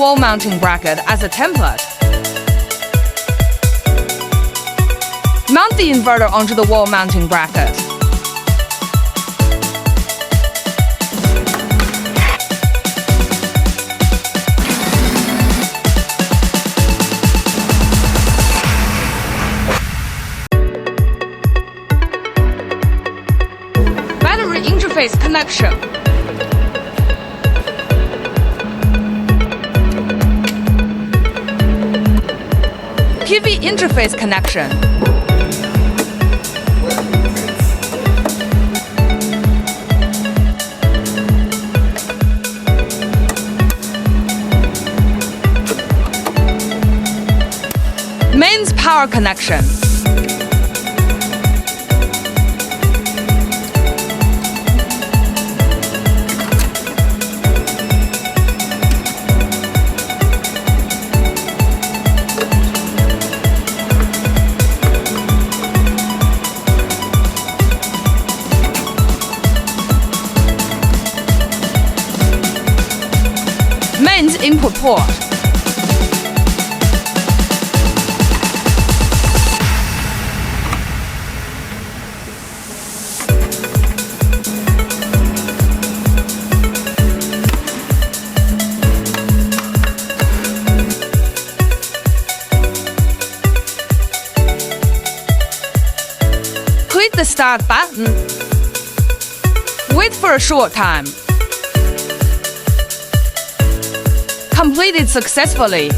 wall mounting bracket as a template. Mount the inverter onto the wall mounting bracket. Battery interface connection. PV interface connection. Mains power connection. Mains input port. Click the start button. Wait for a short time. Completed successfully.